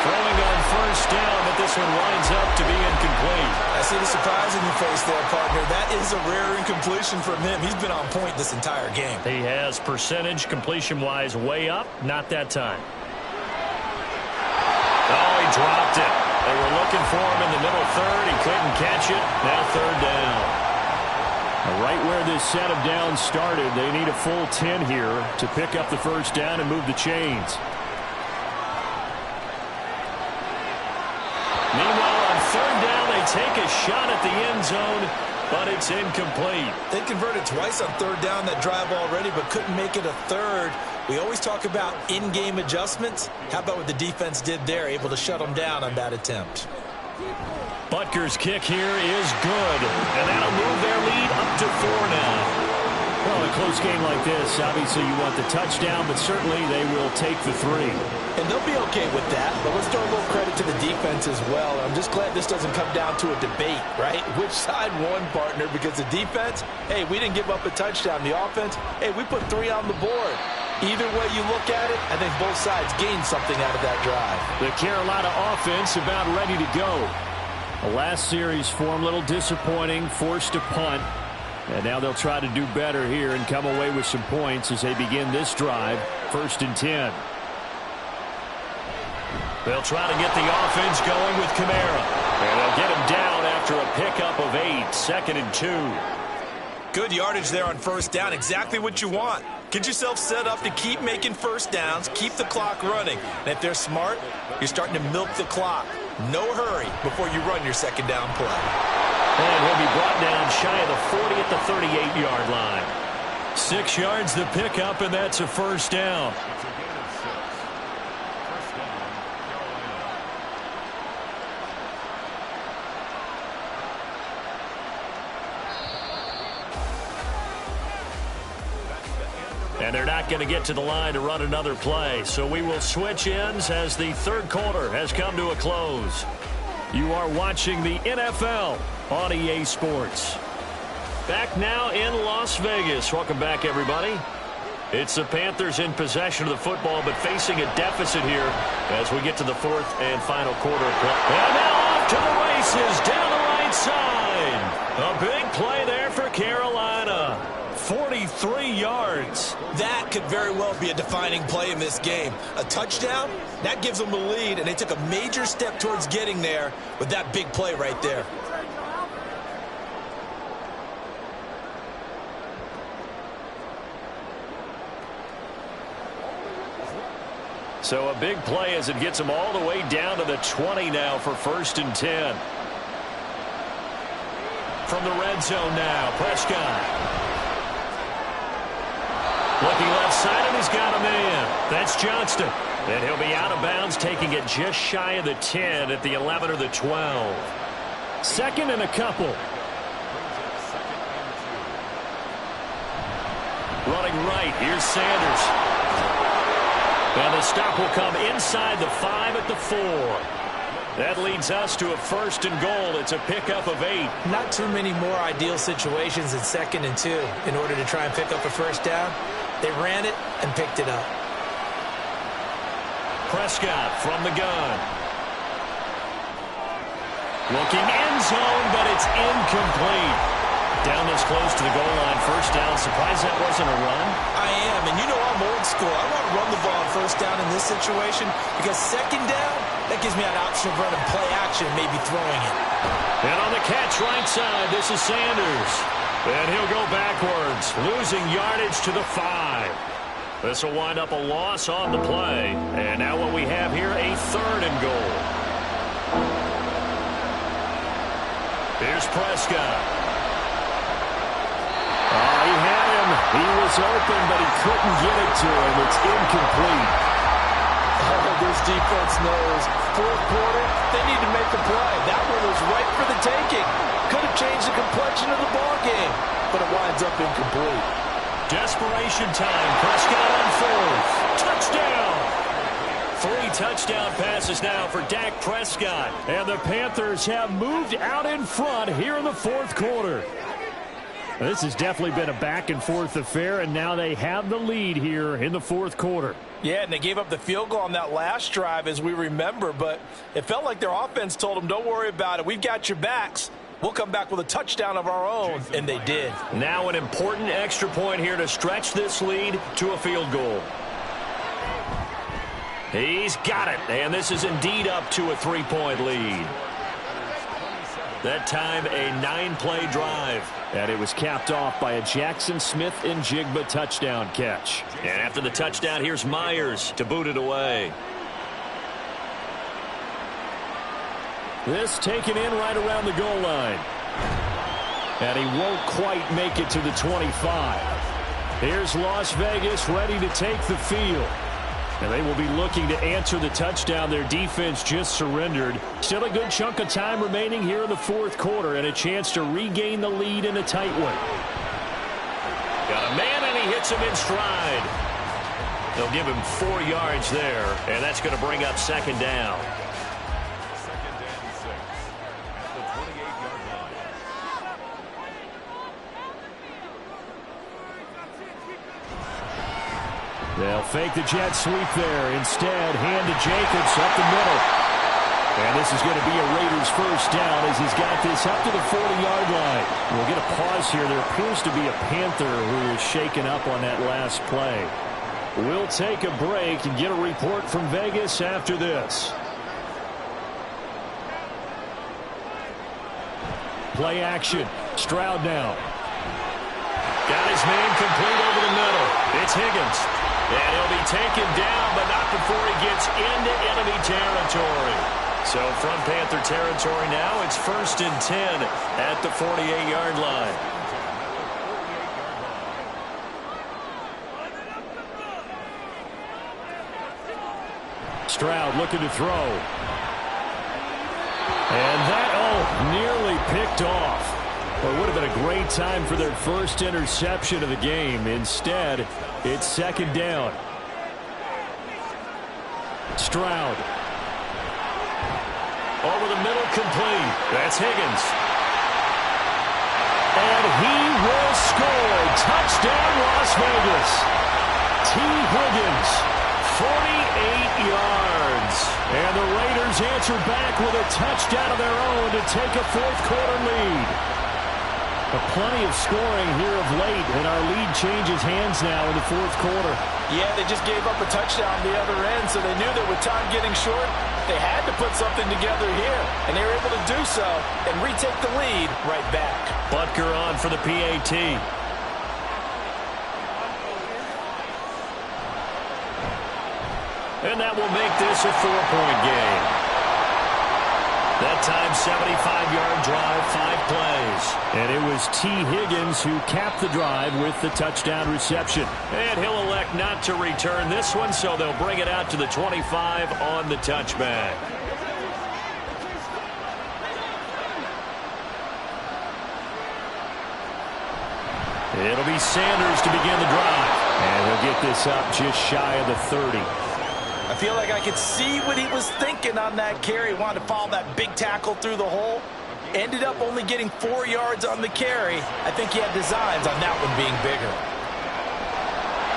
Speaker 4: Throwing on first down, but this one winds up to be incomplete.
Speaker 5: I see the surprise in your face there, partner. That is a rare incompletion from him. He's been on point this entire game.
Speaker 4: He has percentage completion-wise way up, not that time. Oh, he dropped it. They were looking for him in the middle third. He couldn't catch it. Now third down.
Speaker 2: Right where this set of downs started, they need a full 10 here to pick up the first down and move the chains.
Speaker 4: Meanwhile, on third down, they take a shot at the end zone, but it's incomplete.
Speaker 5: They converted twice on third down that drive already, but couldn't make it a third. We always talk about in-game adjustments. How about what the defense did there, able to shut them down on that attempt?
Speaker 4: Butker's kick here is good, and that'll move their lead up to 4 now.
Speaker 2: Well, in a close game like this, obviously you want the touchdown, but certainly they will take the 3.
Speaker 3: And they'll be okay with that, but let's throw a little credit to the defense as well. I'm just glad this doesn't come down to a debate, right? Which side won, partner? Because the defense, hey, we didn't give up a touchdown. The offense, hey, we put 3 on the board. Either way you look at it, I think both sides gained something out of that drive.
Speaker 2: The Carolina offense about ready to go. The last series form a little disappointing, forced to punt. And now they'll try to do better here and come away with some points as they begin this drive, 1st and 10.
Speaker 4: They'll try to get the offense going with Kamara. And they'll get him down after a pickup of 8, 2nd and 2.
Speaker 5: Good yardage there on first down, exactly what you want. Get yourself set up to keep making first downs, keep the clock running. And if they're smart, you're starting to milk the clock. No hurry before you run your second down play.
Speaker 4: And he'll be brought down shy of the 40 at the 38-yard line. 6 yards the pickup, and that's a first down. And they're not going to get to the line to run another play. So we will switch ends as the third quarter has come to a close. You are watching the NFL on EA Sports. Back now in Las Vegas. Welcome back, everybody. It's the Panthers in possession of the football, but facing a deficit here as we get to the 4th and final quarter of play. And now off to the races down the right side. A big play there for Carolina. 43 yards.
Speaker 5: That could very well be a defining play in this game. A touchdown, that gives them the lead, and they took a major step towards getting there with that big play right there.
Speaker 4: So a big play as it gets them all the way down to the 20 now for 1st and 10. From the red zone now, Prescott. Looking left side, and he's got a man. That's Johnston. And he'll be out of bounds, taking it just shy of the 10 at the 11 or the 12.
Speaker 2: 2nd and a couple.
Speaker 4: Running right, here's Sanders. And the stop will come inside the 5 at the 4. That leads us to a 1st and goal. It's a pickup of 8.
Speaker 5: Not too many more ideal situations in 2nd and 2 in order to try and pick up a first down. They ran it and picked it up.
Speaker 4: Prescott from the gun. Looking end zone, but it's incomplete. Down this close to the goal line, first down. Surprised that wasn't a run?
Speaker 5: I am, and you know I'm old school. I want to run the ball on first down in this situation because 2nd down, that gives me an option of running play action, maybe throwing it.
Speaker 4: And on the catch right side, this is Sanders. And he'll go backwards, losing yardage to the 5. This will wind up a loss on the play. And now what we have here, a 3rd and goal. Here's Prescott.
Speaker 2: He had him. He was open, but he couldn't get it to him. It's incomplete.
Speaker 3: This defense knows 4th quarter, they need to make a play. That one was right for the taking. Could have changed the complexion of the ball game, but it winds up incomplete.
Speaker 4: Desperation time. Prescott on 4th. Touchdown. 3 touchdown passes now for Dak Prescott.
Speaker 2: And the Panthers have moved out in front here in the fourth quarter. This has definitely been a back-and-forth affair, and now they have the lead here in the fourth quarter.
Speaker 3: Yeah, and they gave up the field goal on that last drive, as we remember, but it felt like their offense told them, don't worry about it. We've got your backs. We'll come back with a touchdown of our own, and they did.
Speaker 4: Now an important extra point here to stretch this lead to a field goal. He's got it, and this is indeed up to a 3-point lead. That time a 9-play drive.
Speaker 2: And it was capped off by a Jackson Smith and Jigba touchdown catch.
Speaker 4: And after the touchdown, here's Myers to boot it away.
Speaker 2: This taken in right around the goal line. And he won't quite make it to the 25. Here's Las Vegas ready to take the field. And they will be looking to answer the touchdown their defense just surrendered. Still a good chunk of time remaining here in the fourth quarter and a chance to regain the lead in a tight one.
Speaker 4: Got a man, and he hits him in stride. They'll give him 4 yards there, and that's going to bring up second down.
Speaker 2: They'll fake the jet sweep there. Instead, hand to Jacobs up the middle. And this is going to be a Raiders first down as he's got this up to the 40-yard line. We'll get a pause here. There appears to be a Panther who is shaken up on that last play. We'll take a break and get a report from Vegas after this. Play action. Stroud now.
Speaker 4: Got his man complete over the middle. It's Higgins. And he'll be taken down, but not before he gets into enemy territory. So from Panther territory now, it's 1st and 10 at the 48-yard line.
Speaker 2: Stroud looking to throw. And that, nearly picked off. Well, it would have been a great time for their first interception of the game. Instead, it's second down. Stroud.
Speaker 4: Over the middle, complete. That's Higgins.
Speaker 2: And he will score. Touchdown, Las Vegas. T. Higgins, 48 yards. And the Raiders answer back with a touchdown of their own to take a fourth-quarter lead. Plenty of scoring here of late, and our lead changes hands now in the fourth quarter.
Speaker 3: Yeah, they just gave up a touchdown the other end, so they knew that with time getting short, they had to put something together here, and they were able to do so and retake the lead right back.
Speaker 4: Butker on for the PAT. And that will make this a 4-point game. That time, 75-yard drive, 5 plays.
Speaker 2: And it was T. Higgins who capped the drive with the touchdown reception.
Speaker 4: And he'll elect not to return this one, so they'll bring it out to the 25 on the touchback.
Speaker 2: It'll be Sanders to begin the drive. And he'll get this up just shy of the 30.
Speaker 3: I feel like I could see what he was thinking on that carry. He wanted to follow that big tackle through the hole. Ended up only getting 4 yards on the carry. I think he had designs on that one being bigger.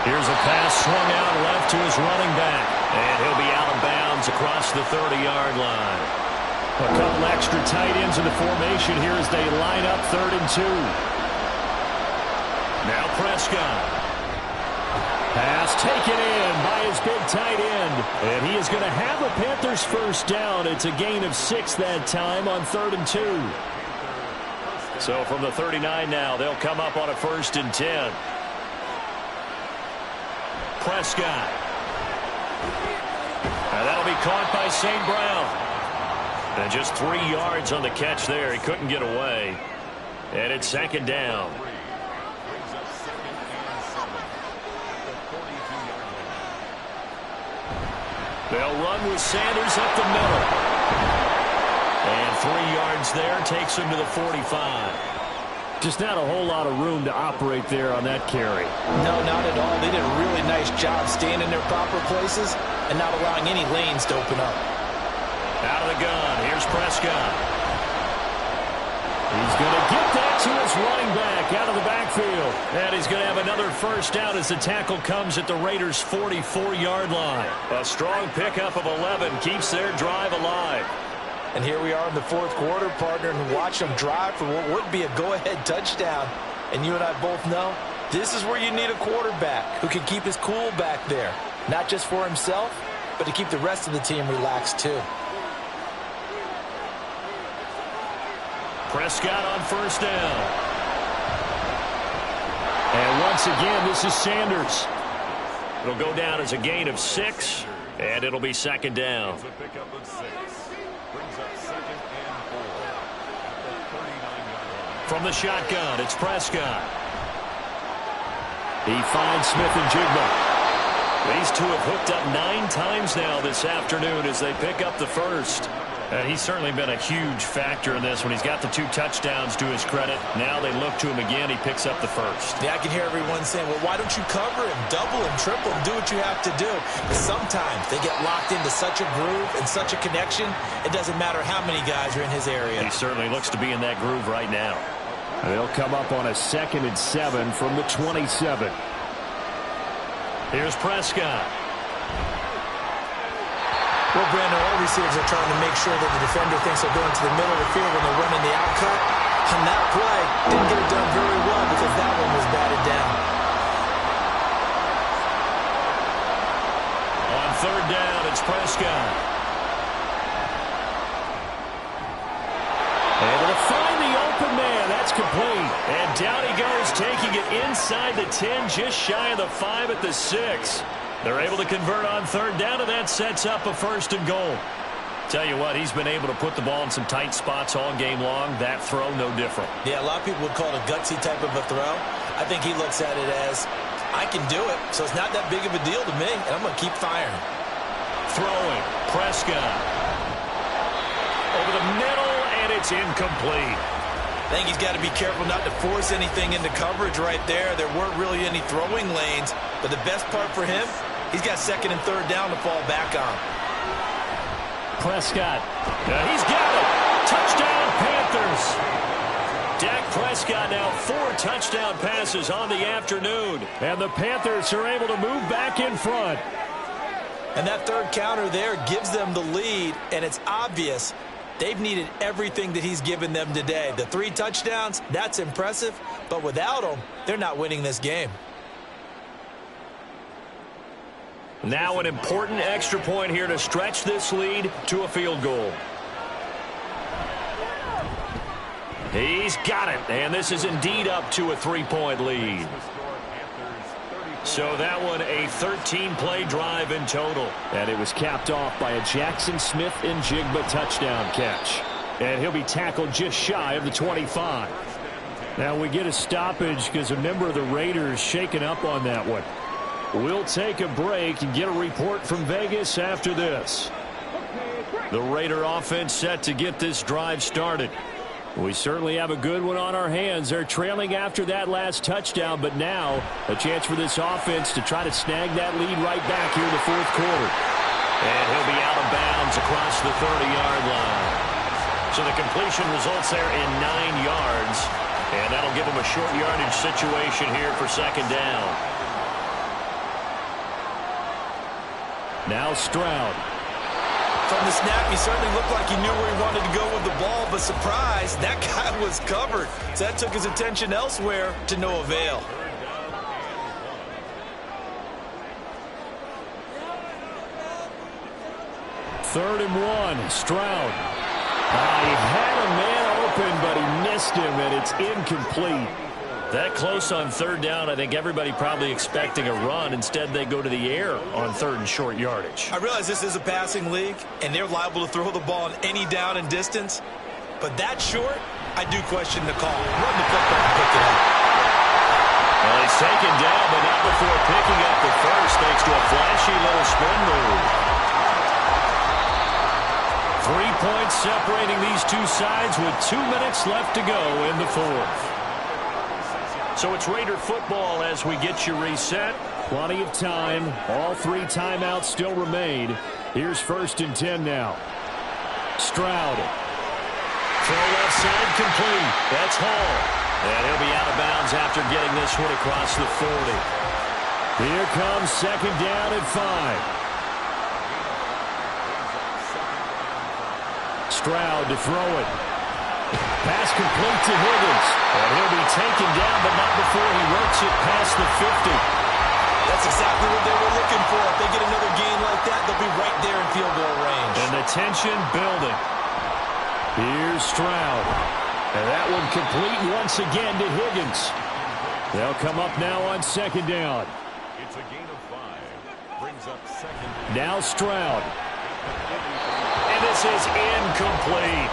Speaker 2: Here's a pass swung out left to his running back.
Speaker 4: And he'll be out of bounds across the 30-yard line.
Speaker 2: A couple extra tight ends in the formation here as they line up 3rd and 2.
Speaker 4: Now Prescott.
Speaker 2: Pass taken in by his big tight end. And he is going to have a Panthers first down. It's a gain of 6 that time on 3rd and 2.
Speaker 4: So from the 39 now, they'll come up on a 1st and 10. Prescott. And that'll be caught by St. Brown. And just 3 yards on the catch there. He couldn't get away. And it's 2nd down. They'll run with Sanders up the middle. And 3 yards there takes him to the 45.
Speaker 2: Just not a whole lot of room to operate there on that carry.
Speaker 3: No, not at all. They did a really nice job staying in their proper places
Speaker 5: and not allowing any lanes to open up.
Speaker 4: Out of the gun, here's Prescott. He's going to get that to his running back out of the backfield. And he's going to have another first down as the tackle comes at the Raiders' 44-yard line. A strong pickup of 11 keeps their drive alive.
Speaker 3: And here we are in the fourth quarter, partner, and watch them drive for what would be a go-ahead touchdown. And you and I both know this is where you need a quarterback who can keep his cool back there. Not just for himself, but to keep the rest of the team relaxed too.
Speaker 4: Prescott on first down. And once again, this is Sanders. It'll go down as a gain of 6, and it'll be second down. From the shotgun, it's Prescott. He finds Smith and Jigba. These two have hooked up 9 times now this afternoon as they pick up the first. And he's certainly been a huge factor in this when he's got the 2 touchdowns to his credit. Now they look to him again. He picks up the first.
Speaker 5: Yeah, I can hear everyone saying, well, why don't you cover him, double him, triple him, do what you have to do. But sometimes they get locked into such a groove and such a connection, it doesn't matter how many guys are in his area.
Speaker 4: He certainly looks to be in that groove right now.
Speaker 2: They'll come up on a 2nd and 7 from the 27.
Speaker 4: Here's Prescott.
Speaker 5: Well, Brandon, all receivers are trying to make sure that the defender thinks they're going to the middle of the field when they're running the out cut. On that play, didn't get it done very well because that one was batted down.
Speaker 4: On third down, it's Prescott. And they'll find the open man. That's complete. And down he goes, taking it inside the 10, just shy of the 5 at the 6. They're able to convert on third down, and that sets up a 1st and goal. Tell you what, he's been able to put the ball in some tight spots all game long. That throw, no different.
Speaker 5: Yeah, a lot of people would call it a gutsy type of a throw. I think he looks at it as, I can do it, so it's not that big of a deal to me, and I'm going to keep firing.
Speaker 4: Throwing, Prescott. Over the middle, and it's incomplete.
Speaker 5: I think he's got to be careful not to force anything into coverage right there. There weren't really any throwing lanes, but the best part for him, he's got 2nd and 3rd down to fall back on.
Speaker 4: Prescott. He's got it. Touchdown, Panthers. Dak Prescott now 4 touchdown passes on the afternoon.
Speaker 2: And the Panthers are able to move back in front.
Speaker 5: And that 3rd counter there gives them the lead, and it's obvious they've needed everything that he's given them today. The 3 touchdowns, that's impressive, but without him, they're not winning this game.
Speaker 4: Now an important extra point here to stretch this lead to a field goal. He's got it, and this is indeed up to a 3-point lead. So that one a 13-play drive in total.
Speaker 2: And it was capped off by a Jackson Smith and Jigba touchdown catch. And he'll be tackled just shy of the 25. Now we get a stoppage because a member of the Raiders shaken up on that one. We'll take a break and get a report from Vegas after this.
Speaker 4: The Raider offense set to get this drive started.
Speaker 2: We certainly have a good one on our hands. They're trailing after that last touchdown, but now a chance for this offense to try to snag that lead right back here in the 4th quarter.
Speaker 4: And he'll be out of bounds across the 30-yard line. So the completion results there in 9 yards, and that'll give him a short yardage situation here for 2nd down.
Speaker 2: Now Stroud.
Speaker 5: From the snap, he certainly looked like he knew where he wanted to go with the ball, but surprise, that guy was covered. So that took his attention elsewhere to no avail.
Speaker 2: Third and 1, Stroud. He had a man open, but he missed him, and it's incomplete.
Speaker 4: That close on third down, I think everybody probably expecting a run. Instead, they go to the air on 3rd and short yardage.
Speaker 5: I realize this is a passing league, and they're liable to throw the ball on any down and distance. But that short, I do question the call. Run the football and pick it up.
Speaker 4: Well, he's taken down, but not before picking up the first, thanks to a flashy little spin move. 3 points separating these two sides with 2 minutes left to go in the 4th. So it's Raider football as we get you reset.
Speaker 2: Plenty of time. All 3 timeouts still remain. Here's 1st and 10 now. Stroud.
Speaker 4: Throw left side complete. That's Hall. And he'll be out of bounds after getting this one across the 40.
Speaker 2: Here comes 2nd down and 5. Stroud to throw it. Pass complete to Higgins.
Speaker 4: And he'll be taken down, but not before he works it past the 50.
Speaker 3: That's exactly what they were looking for. If they get another gain like that, they'll be right there in field goal range.
Speaker 4: And the tension building.
Speaker 2: Here's Stroud. And that one complete once again to Higgins. They'll come up now on 2nd down.
Speaker 7: It's a gain of 5. Brings up 2nd.
Speaker 2: Now Stroud.
Speaker 4: And this is incomplete.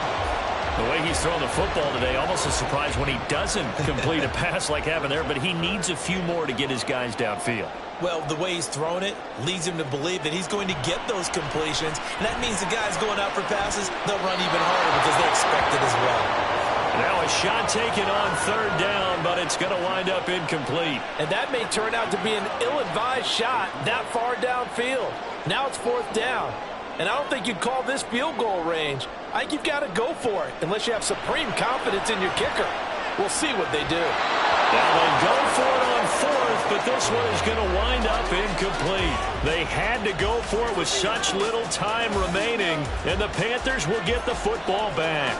Speaker 4: The way he's throwing the football today, almost a surprise when he doesn't complete a pass like happened there, but he needs a few more to get his guys downfield.
Speaker 5: Well, the way he's thrown it leads him to believe that he's going to get those completions, and that means the guys going out for passes, they'll run even harder because they expect it as well.
Speaker 4: Now a shot taken on 3rd down, but it's going to wind up incomplete.
Speaker 3: And that may turn out to be an ill-advised shot that far downfield. Now it's 4th down. And I don't think you'd call this field goal range. I think you've got to go for it unless you have supreme confidence in your kicker. We'll see what they do.
Speaker 4: Now they go for it on 4th, but this one is going to wind up incomplete. They had to go for it with such little time remaining, and the Panthers will get the football back.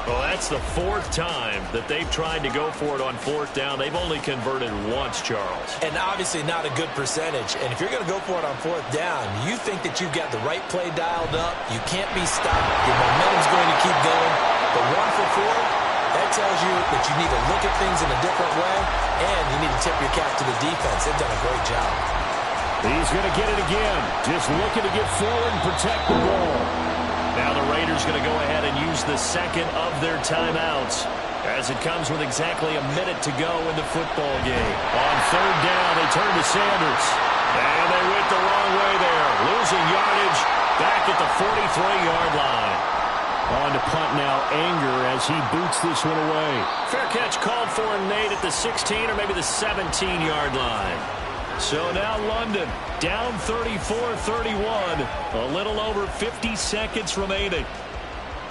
Speaker 4: Well, that's the 4th time that they've tried to go for it on 4th down. They've only converted once, Charles.
Speaker 5: And obviously not a good percentage. And if you're going to go for it on 4th down, you think that you've got the right play dialed up. You can't be stopped. Your momentum's going to keep going. But 1 for 4, that tells you that you need to look at things in a different way, and you need to tip your cap to the defense. They've done a great job.
Speaker 2: He's going to get it again. Just looking to get forward and protect the ball.
Speaker 4: Now the Raiders going to go ahead and use the 2nd of their timeouts as it comes with exactly a minute to go in the football game. On 3rd down, they turn to Sanders. And they went the wrong way there. Losing yardage back at the 43-yard line.
Speaker 2: On to punt now, Anger as he boots this one away.
Speaker 4: Fair catch called for and made at the 16 or maybe the 17-yard line. So now London down 34-31. A little over 50 seconds remaining.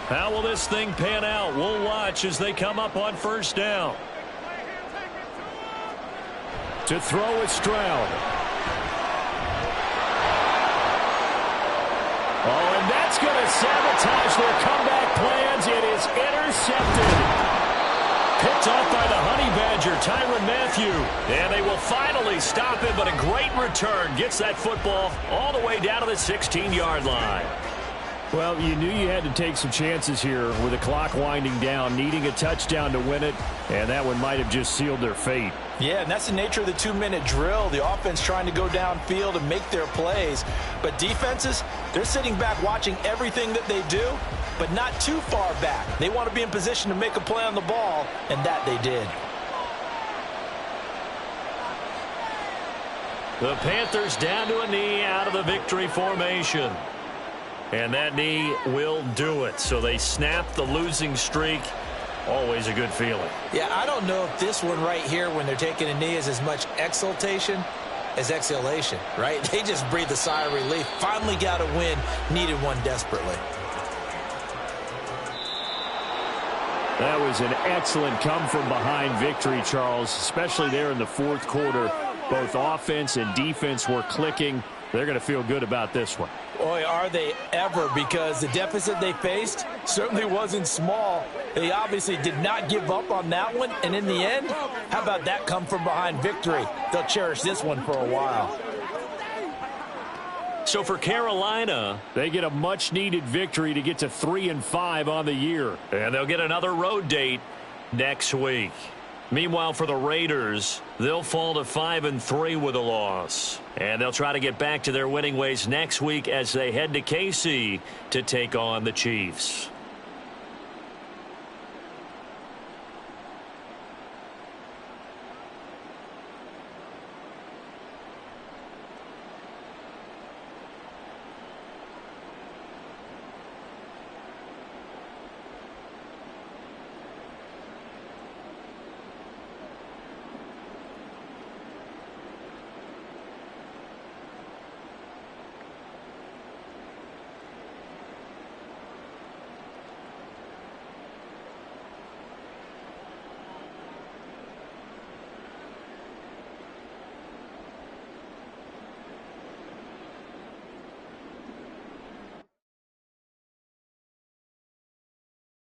Speaker 4: How will this thing pan out? We'll watch as they come up on 1st down.
Speaker 2: To throw is Stroud. Oh, and that's going to sabotage their comeback plans. It is intercepted. Picked off by the Honey Badger, Tyrann Mathieu. And they will finally stop it, but a great return. Gets that football all the way down to the 16-yard line. Well, you knew you had to take some chances here with the clock winding down, needing a touchdown to win it, and that one might have just sealed their fate.
Speaker 3: Yeah, and that's the nature of the 2-minute drill. The offense trying to go downfield and make their plays. But defenses, they're sitting back watching everything that they do, but not too far back. They want to be in position to make a play on the ball, and that they did.
Speaker 4: The Panthers down to a knee out of the victory formation. And that knee will do it. So they snap the losing streak. Always a good feeling.
Speaker 5: Yeah, I don't know if this one right here when they're taking a knee is as much exultation as exhalation, right? They just breathed a sigh of relief. Finally got a win. Needed one desperately.
Speaker 2: That was an excellent come-from-behind victory, Charles, especially there in the 4th quarter. Both offense and defense were clicking. They're going to feel good about this one.
Speaker 3: Boy, are they ever, because the deficit they faced certainly wasn't small. They obviously did not give up on that one, and in the end, how about that come-from-behind victory? They'll cherish this one for a while.
Speaker 4: So for Carolina,
Speaker 2: they get a much-needed victory to get to 3-5 on the year.
Speaker 4: And they'll get another road date next week. Meanwhile, for the Raiders, they'll fall to 5-3 with a loss. And they'll try to get back to their winning ways next week as they head to KC to take on the Chiefs.